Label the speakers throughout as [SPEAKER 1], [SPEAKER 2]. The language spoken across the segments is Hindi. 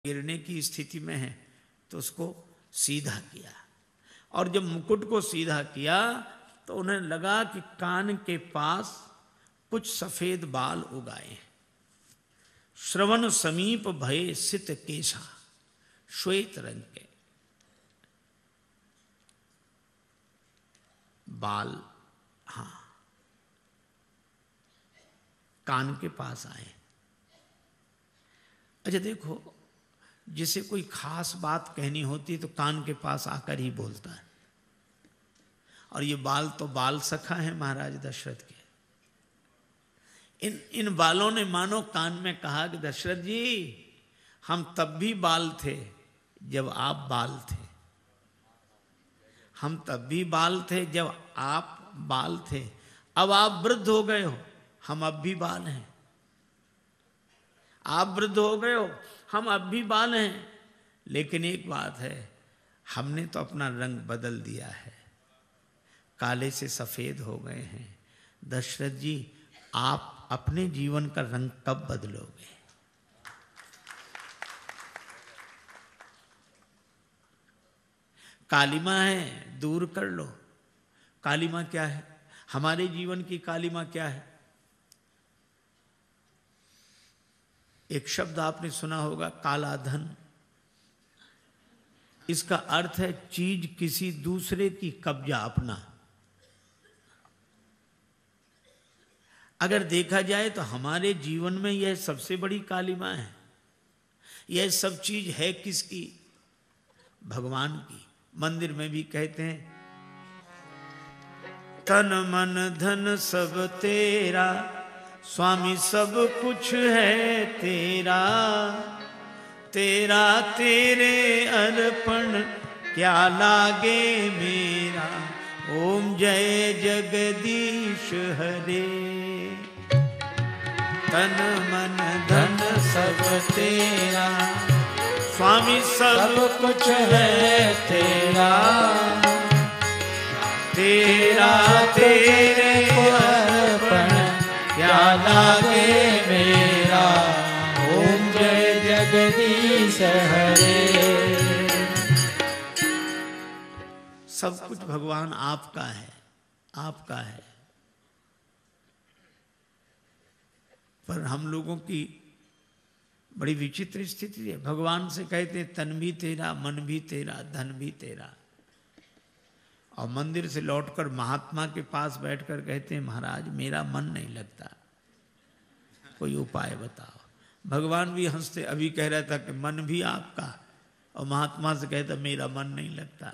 [SPEAKER 1] गिरने की स्थिति में है तो उसको सीधा किया, और जब मुकुट को सीधा किया तो उन्हें लगा कि कान के पास कुछ सफेद बाल उगाए हैं। श्रवण समीप भये सित केशा, श्वेत रंग के बाल, हाँ, कान के पास आए। अच्छा देखो, जिसे कोई खास बात कहनी होती तो कान के पास आकर ही बोलता है, और ये बाल तो बाल सखा है महाराज दशरथ के। इन बालों ने मानो कान में कहा कि दशरथ जी, हम तब भी बाल थे जब आप बाल थे, हम तब भी बाल थे जब आप बाल थे, अब आप वृद्ध हो गए हो, हम अब भी बाल हैं। आप वृद्ध हो गए हो, हम अब भी बाल हैं, लेकिन एक बात है, हमने तो अपना रंग बदल दिया है, काले से सफेद हो गए हैं। दशरथ जी, आप अपने जीवन का रंग कब बदलोगे? कालिमा है, दूर कर लो। कालिमा क्या है? हमारे जीवन की कालिमा क्या है? एक शब्द आपने सुना होगा, काला धन। इसका अर्थ है चीज किसी दूसरे की कब्जा अपना। अगर देखा जाए तो हमारे जीवन में यह सबसे बड़ी कालिमा है। यह सब चीज है किसकी? भगवान की। मंदिर में भी कहते हैं, तन मन धन सब तेरा, स्वामी सब कुछ है तेरा, तेरा तेरे अर्पण क्या लागे मेरा, ओम जय जगदीश हरे। तन मन धन सब तेरा, स्वामी सब कुछ है तेरा, तेरा तेरे अर्पण क्या लागे मेरा, ओम जय जगदीश हरे। सब कुछ भगवान आपका है, आपका है। पर हम लोगों की बड़ी विचित्र स्थिति है। भगवान से कहते हैं तन भी तेरा, मन भी तेरा, धन भी तेरा, और मंदिर से लौटकर महात्मा के पास बैठकर कहते हैं महाराज मेरा मन नहीं लगता, कोई उपाय बताओ। भगवान भी हंसते, अभी कह रहा था कि मन भी आपका, और महात्मा से कहता मेरा मन नहीं लगता।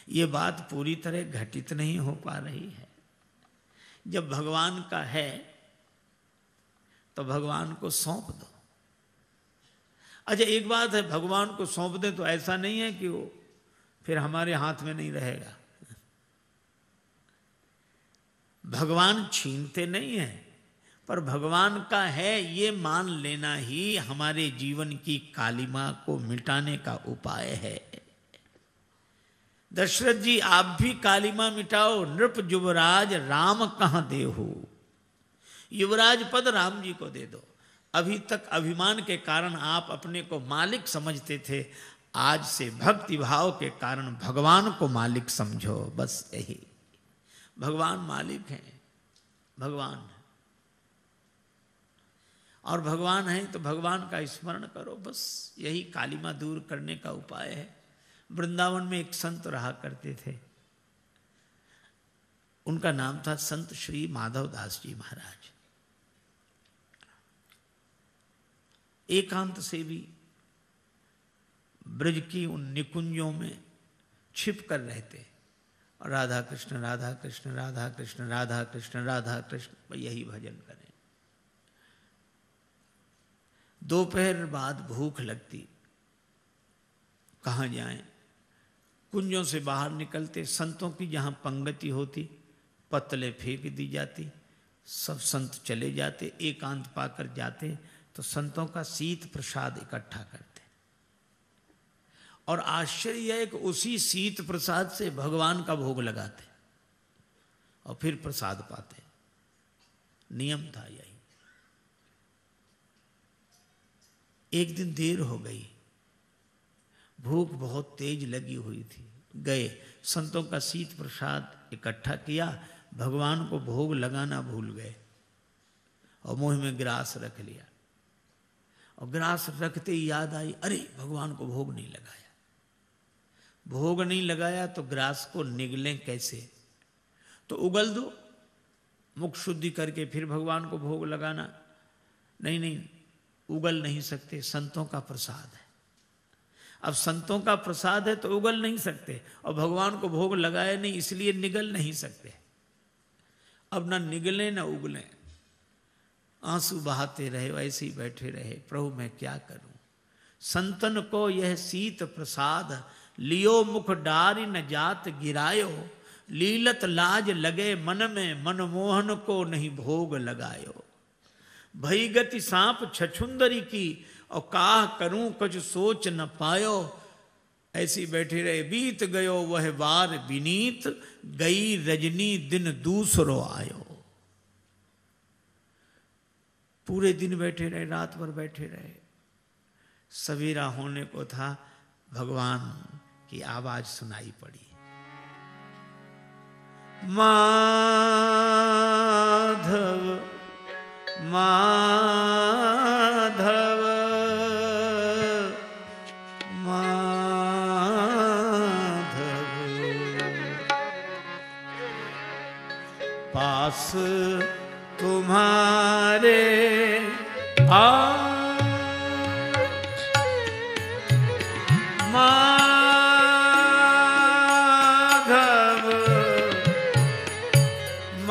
[SPEAKER 1] ये बात पूरी तरह घटित नहीं हो पा रही है। जब भगवान का है तो भगवान को सौंप दो। अच्छा एक बात है, भगवान को सौंप दे तो ऐसा नहीं है कि वो फिर हमारे हाथ में नहीं रहेगा। भगवान छीनते नहीं है, पर भगवान का है ये मान लेना ही हमारे जीवन की कालिमा को मिटाने का उपाय है। दशरथ जी, आप भी कालिमा मिटाओ। नृप युवराज राम कहां देहु, युवराज पद राम जी को दे दो। अभी तक अभिमान के कारण आप अपने को मालिक समझते थे, आज से भक्ति भाव के कारण भगवान को मालिक समझो। बस यही, भगवान मालिक हैं, भगवान, और भगवान है तो भगवान का स्मरण करो। बस यही कालिमा दूर करने का उपाय है। वृंदावन में एक संत रहा करते थे, उनका नाम था संत श्री माधव दास जी महाराज। एकांत से भी ब्रज की उन निकुंजों में छिप कर रहते, और राधा कृष्ण राधा कृष्ण राधा कृष्ण राधा कृष्ण राधा कृष्ण, यही भजन करें। दोपहर बाद भूख लगती, कहाँ जाएं? कुंजों से बाहर निकलते, संतों की जहाँ पंगति होती पत्तलें फेंक दी जाती, सब संत चले जाते, एकांत पाकर जाते तो संतों का शीत प्रसाद इकट्ठा करते, और आश्चर्य है कि उसी शीत प्रसाद से भगवान का भोग लगाते और फिर प्रसाद पाते। नियम था यही। एक दिन देर हो गई, भूख बहुत तेज लगी हुई थी। गए, संतों का शीत प्रसाद इकट्ठा किया, भगवान को भोग लगाना भूल गए और मुंह में ग्रास रख लिया। और ग्रास रखते ही याद आई, अरे भगवान को भोग नहीं लगाया। भोग नहीं लगाया तो ग्रास को निगलें कैसे? तो उगल दो, मुख शुद्धि करके फिर भगवान को भोग लगाना। नहीं नहीं, उगल नहीं सकते, संतों का प्रसाद है। अब संतों का प्रसाद है तो उगल नहीं सकते, और भगवान को भोग लगाए नहीं इसलिए निगल नहीं सकते। अब ना निगले ना उगले, आंसू बहाते रहे, वैसे ही बैठे रहे। प्रभु मैं क्या करूं? संतन को यह शीत प्रसाद, लियो मुख डारी न जात गिरायो। लीलत लाज लगे मन में, मनमोहन को नहीं भोग लगायो। भई गति सांप छछुंदरी की, और काह करूं कुछ सोच न पायो। ऐसी बैठे रहे, बीत गयो वह वार विनीत, गई रजनी दिन दूसरो आयो। पूरे दिन बैठे रहे, रात भर बैठे रहे। सवेरा होने को था, भगवान की आवाज सुनाई पड़ी, माधव माधव माधव, पास तुम्हारे माधव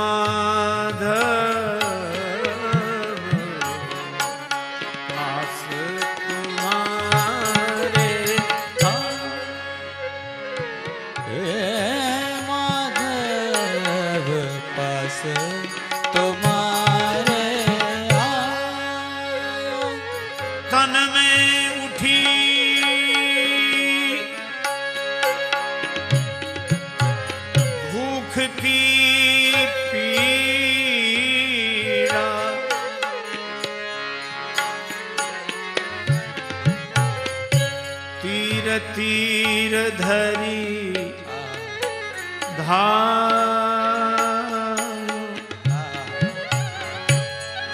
[SPEAKER 1] माधव, पास तुम्हारे
[SPEAKER 2] माधव, पास तुम्हारे
[SPEAKER 1] तन में उठी भूख की पीड़ा। तीर तीर धरी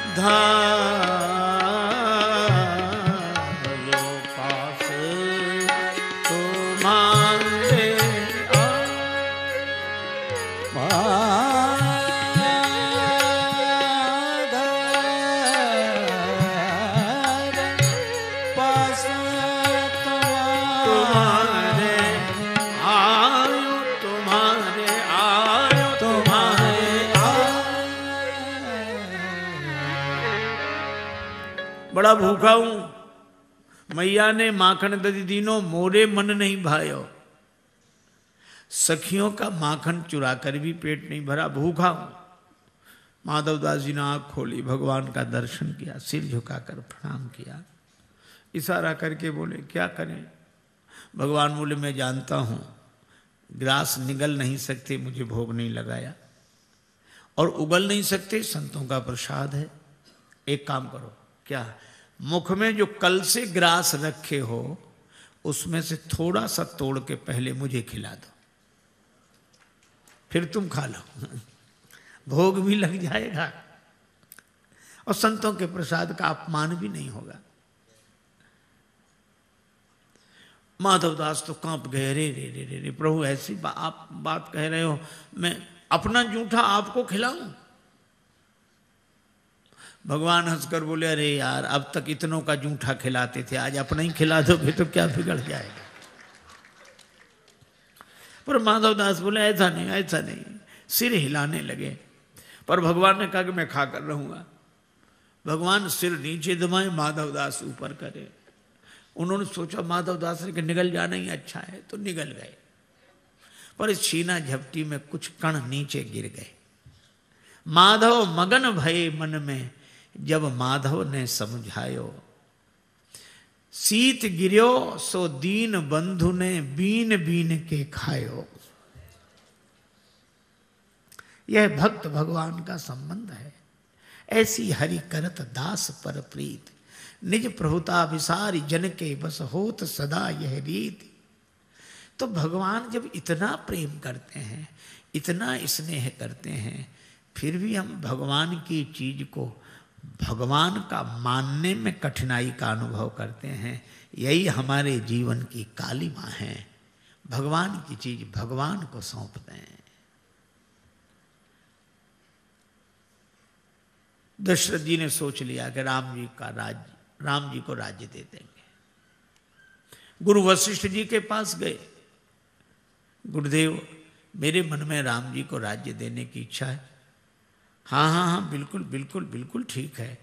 [SPEAKER 1] धायो पास तुम्हारे
[SPEAKER 2] पास
[SPEAKER 1] तुम्हारे आयो, तुम्हारे आयो, तुम्हारे बड़ा भूखा हूं, मैया ने माखन दधी दीनो, मोरे मन नहीं भायो। सखियों का माखन चुरा कर भी पेट नहीं भरा, भूखा हूं। माधवदास जी ने आंख खोली, भगवान का दर्शन किया, सिर झुकाकर प्रणाम किया, इशारा करके बोले क्या करें? भगवान बोले मैं जानता हूं ग्रास निगल नहीं सकते, मुझे भोग नहीं लगाया, और उगल नहीं सकते, संतों का प्रसाद है। एक काम करो, क्या? मुख में जो कल से ग्रास रखे हो उसमें से थोड़ा सा तोड़ के पहले मुझे खिला दो, फिर तुम खा लो, भोग भी लग जाएगा और संतों के प्रसाद का अपमान भी नहीं होगा। माधवदास तो कांप गए, रे रे रे रे रे प्रभु ऐसी आप बात कह रहे हो, मैं अपना जूठा आपको खिलाऊं? भगवान हंसकर बोले, अरे यार अब तक इतनों का जूठा खिलाते थे, आज अपना ही खिला दोगे तो क्या बिगड़ जाएगा? पर माधवदास बोले ऐसा नहीं, ऐसा नहीं, सिर हिलाने लगे। पर भगवान ने कहा कि मैं खा कर रहूंगा। भगवान सिर नीचे दबाए, माधवदास ऊपर करे। उन्होंने सोचा माधवदास ने कि निगल जाना ही अच्छा है, तो निगल गए। पर इस छीना झपटी में कुछ कण नीचे गिर गए। माधव मगन भये मन में, जब माधव ने समझायो। सीत गिर्यो सो दीन बंधु ने, बीन बीन के खायो। यह भक्त भगवान का संबंध है। ऐसी हरि करत दास पर प्रीत, निज प्रभुता विसारी जन के बस होत सदा यह रीति। तो भगवान जब इतना प्रेम करते हैं, इतना स्नेह करते हैं, फिर भी हम भगवान की चीज को भगवान का मानने में कठिनाई का अनुभव करते हैं। यही हमारे जीवन की कालिमा है। भगवान की चीज भगवान को सौंप दें। दशरथ जी ने सोच लिया कि राम जी को राज्य दे देंगे। गुरु वशिष्ठ जी के पास गए, गुरुदेव मेरे मन में राम जी को राज्य देने की इच्छा है। हाँ हाँ हाँ, बिल्कुल बिल्कुल बिल्कुल ठीक है,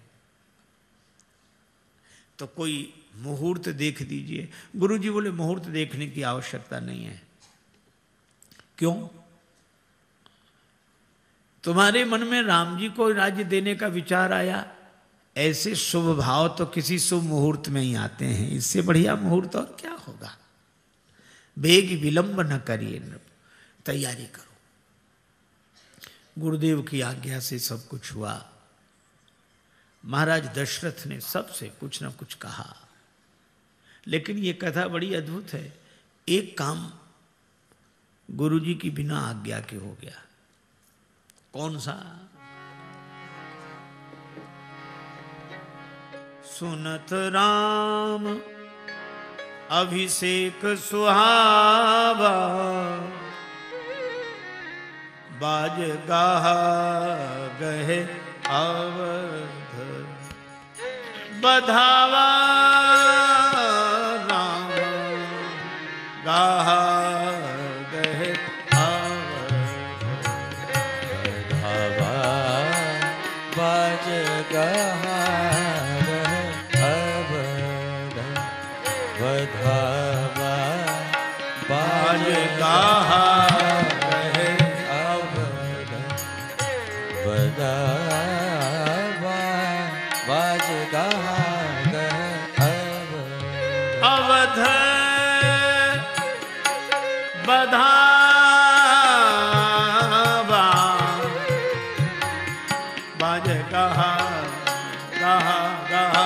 [SPEAKER 1] तो कोई मुहूर्त देख दीजिए। गुरु जी बोले मुहूर्त देखने की आवश्यकता नहीं है। क्यों? तुम्हारे मन में राम जी को राज्य देने का विचार आया, ऐसे शुभ भाव तो किसी शुभ मुहूर्त में ही आते हैं, इससे बढ़िया मुहूर्त और क्या होगा। बेग विलंब न करिए, तैयारी करो। गुरुदेव की आज्ञा से सब कुछ हुआ। महाराज दशरथ ने सबसे कुछ न कुछ कहा, लेकिन ये कथा बड़ी अद्भुत है। एक काम गुरुजी की बिना आज्ञा के हो गया। कौन सा? सुनत राम अभिषेक सुहावा, बाज गाहा गहे अवध, बधावा राम गाहा गहे अवध,
[SPEAKER 2] बधावा बाज गाहा गहे अवध, बधावा बाज गाहा
[SPEAKER 1] अवध बधावा बाज गाहा गाहा गाहा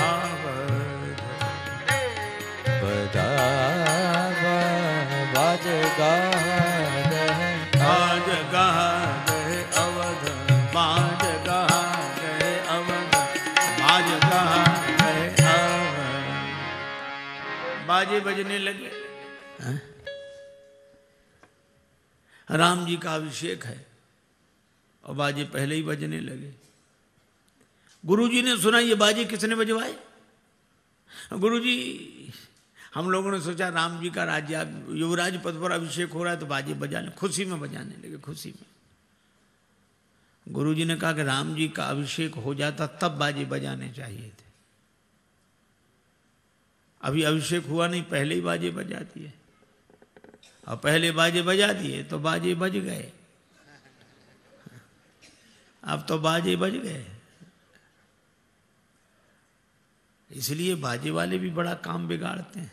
[SPEAKER 1] अवध,
[SPEAKER 2] बधावा बाज गाहा
[SPEAKER 1] बाज गाहा अवध, बाज गाहा अवध, बाज गाहा अवध। बाजे बजने लगे। राम जी का अभिषेक है और बाजे पहले ही बजने लगे। गुरुजी ने सुना ये बाजे किसने बजवाए। गुरुजी, हम लोगों ने सोचा राम जी का राज्य युवराज पद पर अभिषेक हो रहा है तो बाजे बजाने, खुशी में बजाने लगे, खुशी में। गुरुजी ने कहा कि राम जी का अभिषेक हो जाता तब बाजे बजाने चाहिए थे। अभी अभिषेक हुआ नहीं, पहले ही बाजे बजा दिए, और पहले बाजे बजा दिए तो बाजे बज गए। अब तो बाजे बज गए, इसलिए बाजे वाले भी बड़ा काम बिगाड़ते हैं।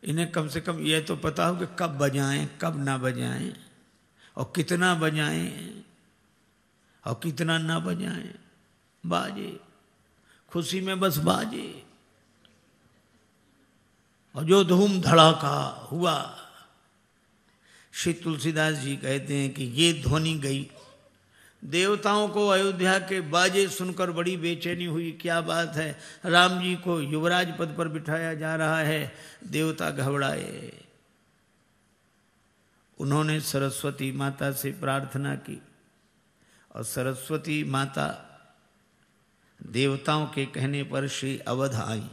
[SPEAKER 1] इन्हें कम से कम यह तो पता हो कि कब बजाएं कब ना बजाएं, और कितना बजाएं और कितना ना बजाएं। बाजे खुशी में बस बाजे, और जो धूम धड़ाका हुआ। श्री तुलसीदास जी कहते हैं कि ये ध्वनि गई, देवताओं को अयोध्या के बाजे सुनकर बड़ी बेचैनी हुई। क्या बात है, राम जी को युवराज पद पर बिठाया जा रहा है। देवता घबराए। उन्होंने सरस्वती माता से प्रार्थना की, और सरस्वती माता देवताओं के कहने पर श्री अवध आई।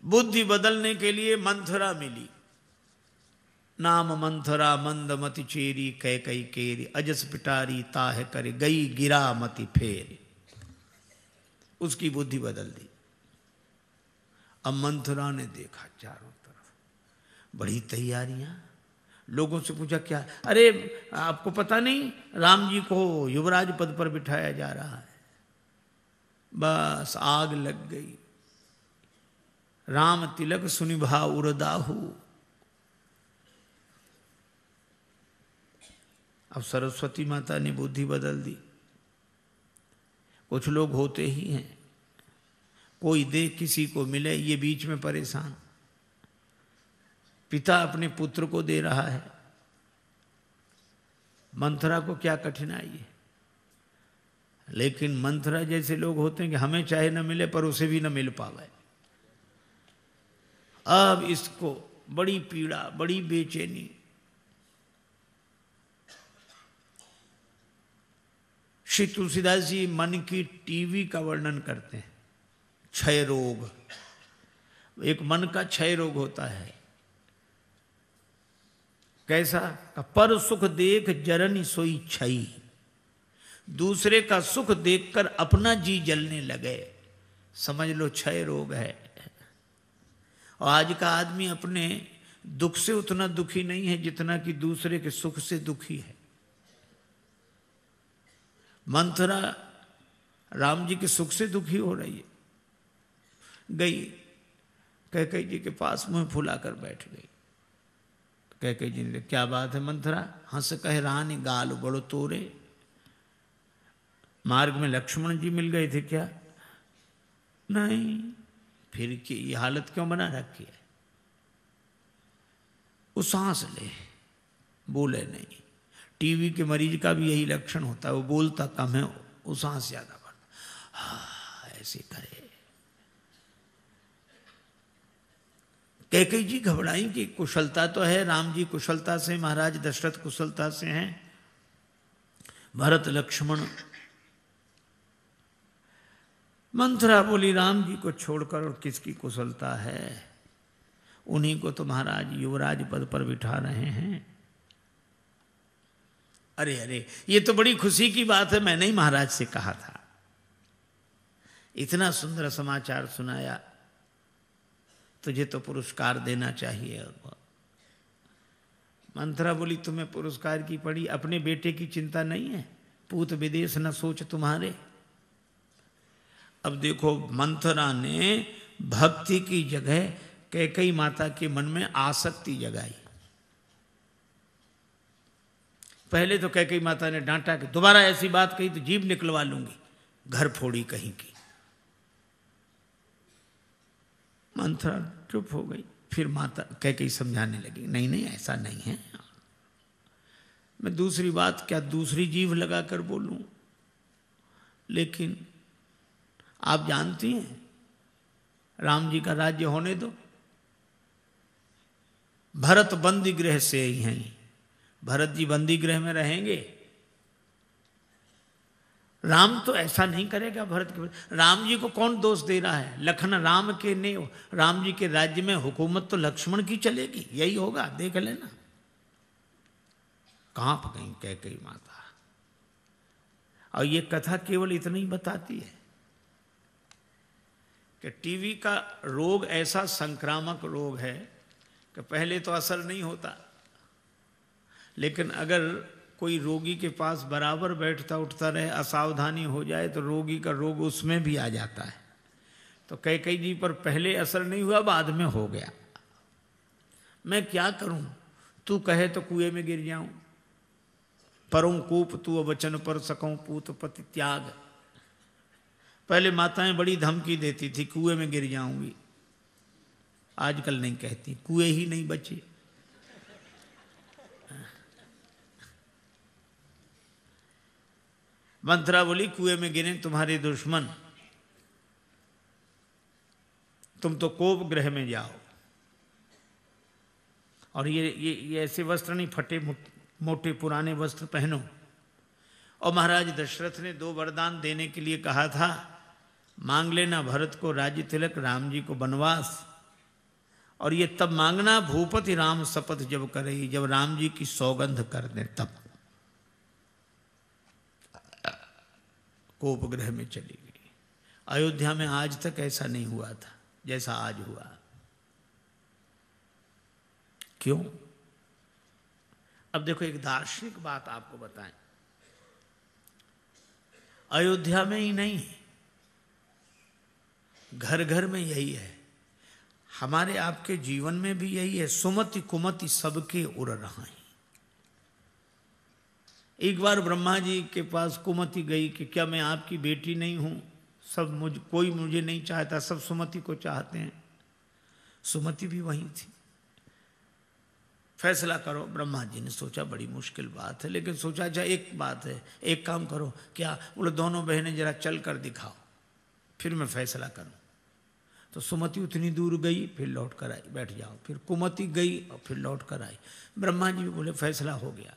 [SPEAKER 1] बुद्धि बदलने के लिए मंथरा मिली। नाम मंथरा मंदमति चेरी, कह कई केरी, अजस पिटारी ताह करे, गई गिरा मति फेर। उसकी बुद्धि बदल दी। अब मंथरा ने देखा चारों तरफ बड़ी तैयारियां। लोगों से पूछा क्या, अरे आपको पता नहीं राम जी को युवराज पद पर बिठाया जा रहा है। बस आग लग गई। राम तिलक सुनिभा उरदाहु। अब सरस्वती माता ने बुद्धि बदल दी। कुछ लोग होते ही हैं, कोई दे किसी को मिले, ये बीच में परेशान। पिता अपने पुत्र को दे रहा है, मंथरा को क्या कठिनाई है। लेकिन मंथरा जैसे लोग होते हैं कि हमें चाहे न मिले पर उसे भी न मिल पावे। अब इसको बड़ी पीड़ा, बड़ी बेचैनी। श्री तुलसीदास जी मन की टीवी का वर्णन करते हैं। क्षय रोग, एक मन का क्षय रोग होता है। कैसा? पर सुख देख जरनी सोई क्षयी, दूसरे का सुख देखकर अपना जी जलने लगे, समझ लो क्षय रोग है। और आज का आदमी अपने दुख से उतना दुखी नहीं है जितना कि दूसरे के सुख से दुखी है। मंथरा राम जी के सुख से दुखी हो रही है। गई कैकेयी जी के पास मुंह फुलाकर बैठ गई। कैकेयी जी ने, क्या बात है मंथरा? हंस कह रानी गाल बड़ो तोरे, मार्ग में लक्ष्मण जी मिल गए थे क्या? नहीं। फिर की ये हालत क्यों बना रखी है? वो सांस ले, बोले नहीं। टीवी के मरीज का भी यही लक्षण होता है, वो बोलता कम है, वो सांस ज्यादा भरता। ऐसे करे। कैकेयी जी घबराई कि कुशलता तो है, राम जी कुशलता से, महाराज दशरथ कुशलता से हैं, भरत लक्ष्मण। मंथरा बोली, राम जी को छोड़कर और किसकी कुशलता है? उन्हीं को तो महाराज युवराज पद पर बिठा रहे हैं। अरे अरे, ये तो बड़ी खुशी की बात है, मैंने ही महाराज से कहा था। इतना सुंदर समाचार सुनाया, तुझे तो पुरस्कार देना चाहिए। मंथरा बोली, तुम्हें पुरस्कार की पड़ी, अपने बेटे की चिंता नहीं है? पूत विदेश न सोच तुम्हारे। अब देखो, मंथरा ने भक्ति की जगह कैकेयी माता के मन में आसक्ति जगाई। पहले तो कैकेयी माता ने डांटा कि दोबारा ऐसी बात कही तो जीभ निकलवा लूंगी, घर फोड़ी कहीं की। मंथरा चुप हो गई। फिर माता कैकेयी समझाने लगी, नहीं नहीं ऐसा नहीं है, मैं दूसरी बात क्या दूसरी जीभ लगाकर बोलूं? लेकिन आप जानती हैं, राम जी का राज्य होने दो, भरत बंदी गृह से ही हैं, भरत जी बंदी गृह में रहेंगे। राम तो ऐसा नहीं करेगा भरत के। राम जी को कौन दोष दे रहा है? लखन राम के ने, राम जी के राज्य में हुकूमत तो लक्ष्मण की चलेगी, यही होगा, देख लेना। कांप गई कैकेयी माता। और ये कथा केवल इतना ही बताती है कि टीवी का रोग ऐसा संक्रामक रोग है कि पहले तो असर नहीं होता, लेकिन अगर कोई रोगी के पास बराबर बैठता उठता रहे, असावधानी हो जाए तो रोगी का रोग उसमें भी आ जाता है। तो कैकेयी जी पर पहले असर नहीं हुआ, बाद में हो गया। मैं क्या करूं? तू कहे तो कुएं में गिर जाऊं, परों कूप तू वचन पर सकूं पूत पति त्याग। पहले माताएं बड़ी धमकी देती थी, कुएं में गिर जाऊंगी। आजकल नहीं कहती, कुएं ही नहीं बचे। मंथरा बोली, कुएं में गिरे तुम्हारे दुश्मन, तुम तो कोप गृह में जाओ। और ये ऐसे वस्त्र नहीं, फटे मोटे पुराने वस्त्र पहनो। और महाराज दशरथ ने 2 वरदान देने के लिए कहा था, मांग लेना भरत को राज्य तिलक, राम जी को वनवास। और ये तब मांगना, भूपति राम शपथ जब करे, जब राम जी की सौगंध कर दे तब। कोप गृह में चली गई। अयोध्या में आज तक ऐसा नहीं हुआ था जैसा आज हुआ। क्यों? अब देखो, एक दार्शनिक बात आपको बताएं। अयोध्या में ही नहीं, घर घर में यही है, हमारे आपके जीवन में भी यही है। सुमति कुमति सबके उड़ रहा है। एक बार ब्रह्मा जी के पास कुमति गई कि क्या मैं आपकी बेटी नहीं हूँ, कोई मुझे नहीं चाहता, सब सुमति को चाहते हैं। सुमति भी वहीं थी। फैसला करो। ब्रह्मा जी ने सोचा बड़ी मुश्किल बात है, लेकिन सोचा अच्छा एक बात है, एक काम करो, क्या बोले दोनों बहनें जरा चल कर दिखाओ, फिर मैं फैसला करूं। तो सुमति उतनी दूर गई, फिर लौट कर आई, बैठ जाओ। फिर कुमति गई और फिर लौट कर आई। ब्रह्मा जी भी बोले फैसला हो गया।